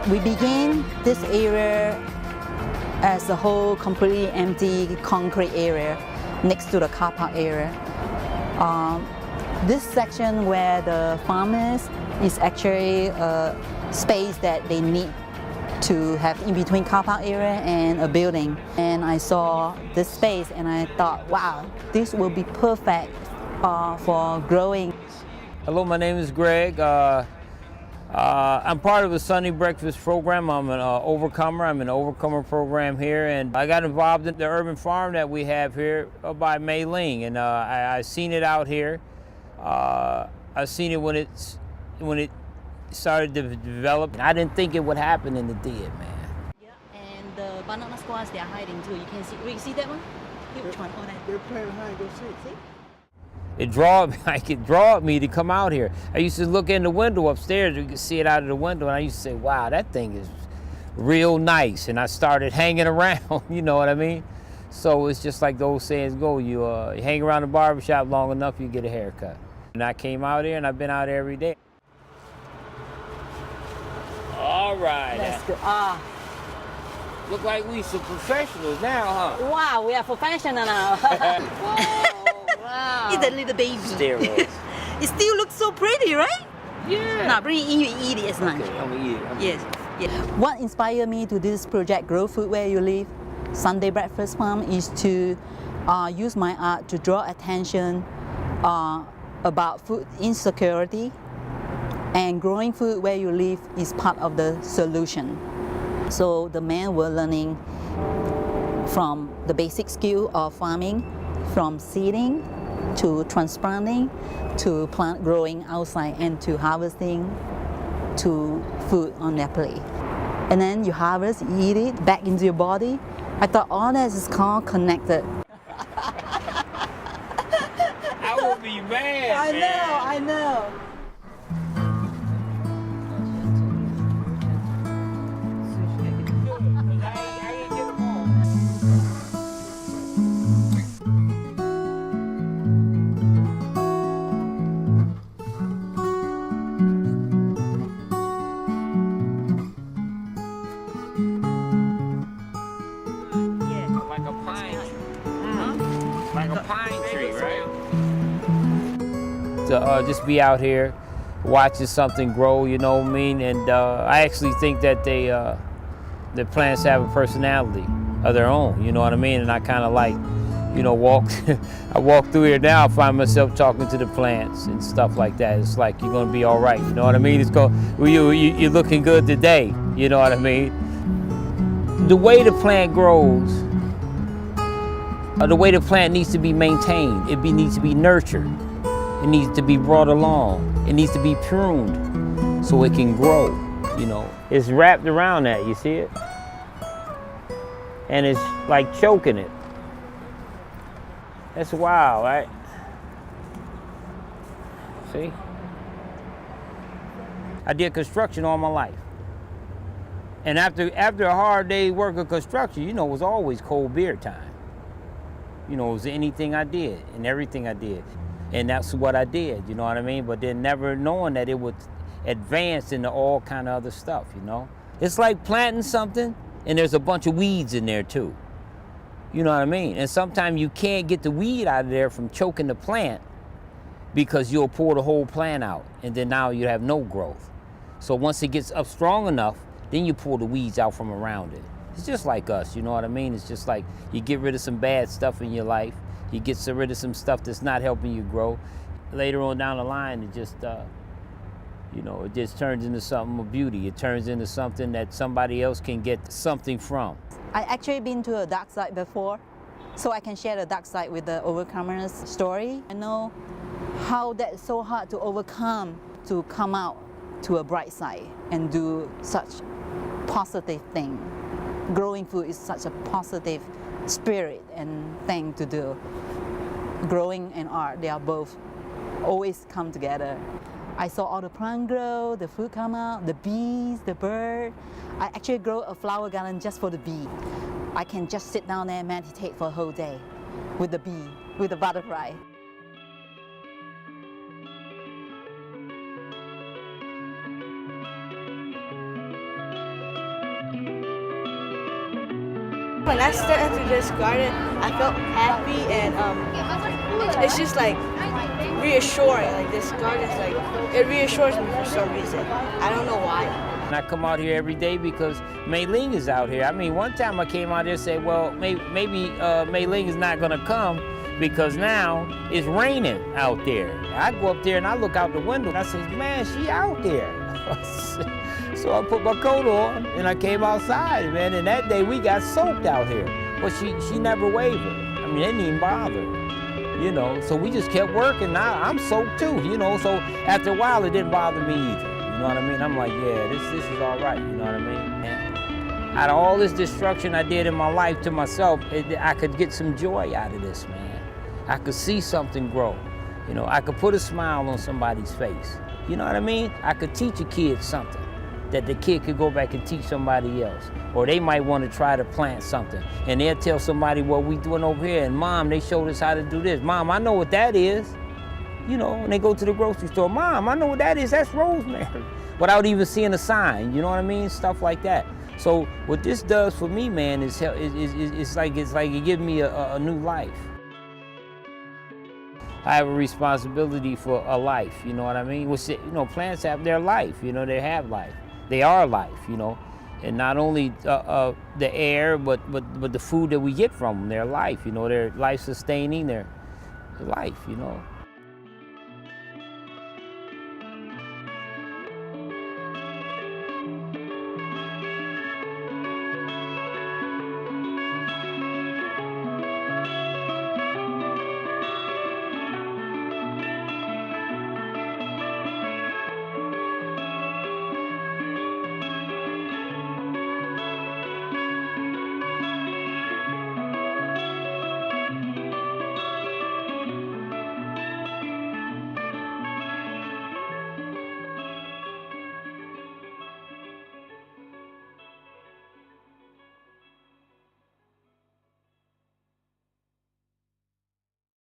We begin this area as a whole completely empty concrete area next to the car park area. This section where the farmers is actually a space that they need to have in between car park area and a building. And I saw this space and I thought, wow, this will be perfect for growing. Hello, my name is Greg. I'm part of the Sunday Breakfast program. I'm an overcomer. I'm in the overcomer program here, and I got involved in the urban farm that we have here by Meei Ling, and I seen it out here. I seen it when it started to develop. I didn't think it would happen, and it did, man. Yeah, and the banana squash, they are hiding too. You can see. You see that one? Which one? Oh, that. They're playing behind. Go see. It drawed me to come out here. I used to look in the window upstairs. You could see it out of the window, and I used to say, "Wow, that thing is real nice." And I started hanging around. You know what I mean? So it's just like the old sayings go: you hang around the barbershop long enough, you get a haircut. And I came out here, and I've been out here every day. All right. That's good. Look like we some professionals now, huh? Wow, we are professional now. Wow. It's a little baby. Steroids. It still looks so pretty, right? Yeah. Now bring it in, you eat it as lunch. Okay, I'm gonna eat it. Yes. Yeah. What inspired me to do this project, Grow Food Where You Live, Sunday Breakfast Farm, is to use my art to draw attention about food insecurity, and growing food where you live is part of the solution. So the men were learning from the basic skill of farming, from seeding to transplanting to plant growing outside and to harvesting to food on their plate. And then you harvest, you eat it back into your body. I thought all that is called connected. I will be mad. I know. Like a pine tree, right? To just be out here watching something grow, you know what I mean? And I actually think that the plants have a personality of their own, you know what I mean? And I kind of like, you know, I walk through here now, I find myself talking to the plants and stuff like that. It's like, you're gonna be all right, you know what I mean? You're looking good today, you know what I mean? The way the plant grows, the way the plant needs to be maintained, needs to be nurtured. It needs to be brought along. It needs to be pruned so it can grow, you know. It's wrapped around that, you see it? And it's like choking it. That's wild, right? See? I did construction all my life. And after a hard day's work of construction, you know, it was always cold beer time. You know, it was anything I did and everything I did. And that's what I did, you know what I mean? But then never knowing that it would advance into all kind of other stuff, you know? It's like planting something and there's a bunch of weeds in there too. You know what I mean? And sometimes you can't get the weed out of there from choking the plant because you'll pull the whole plant out and then now you have no growth. So once it gets up strong enough, then you pull the weeds out from around it. It's just like us, you know what I mean? It's just like you get rid of some bad stuff in your life. You get rid of some stuff that's not helping you grow. Later on down the line, it just, you know, it just turns into something of beauty. It turns into something that somebody else can get something from. I actually been to a dark side before, so I can share the dark side with the overcomers story. I know how that's so hard to overcome, to come out to a bright side and do such positive thing. Growing food is such a positive spirit and thing to do. Growing and art, they are both always come together. I saw all the plant grow, the food come out, the bees, the bird. I actually grow a flower garden just for the bee. I can just sit down there and meditate for a whole day with the bee, with the butterfly. When I stepped into this garden, I felt happy, and it's just like reassuring. Like this garden is like, it reassures me for some reason. I don't know why. And I come out here every day because Meei Ling is out here. I mean, one time I came out there and said, well, maybe Meei Ling is not gonna come because now it's raining out there. I go up there and I look out the window and I say, man, she out there. So I put my coat on and I came outside, man, and that day we got soaked out here. But she never wavered. I mean, it didn't even bother her, you know. So we just kept working. Now I'm soaked too, you know. So after a while, it didn't bother me either. You know what I mean? I'm like, yeah, this is all right. You know what I mean? And out of all this destruction I did in my life to myself, I could get some joy out of this, man. I could see something grow. You know, I could put a smile on somebody's face. You know what I mean? I could teach a kid something that the kid could go back and teach somebody else. Or they might want to try to plant something. And they'll tell somebody what we doing over here. And Mom, they showed us how to do this. Mom, I know what that is. You know, when they go to the grocery store, Mom, I know what that is. That's rosemary. Without even seeing a sign, you know what I mean? Stuff like that. So what this does for me, man, is it's like it gives me a new life. I have a responsibility for a life, you know what I mean? Which, you know, plants have their life, you know, they have life. They are life, you know. And not only the air, but the food that we get from them, their life, you know, they're life-sustaining, their life, you know.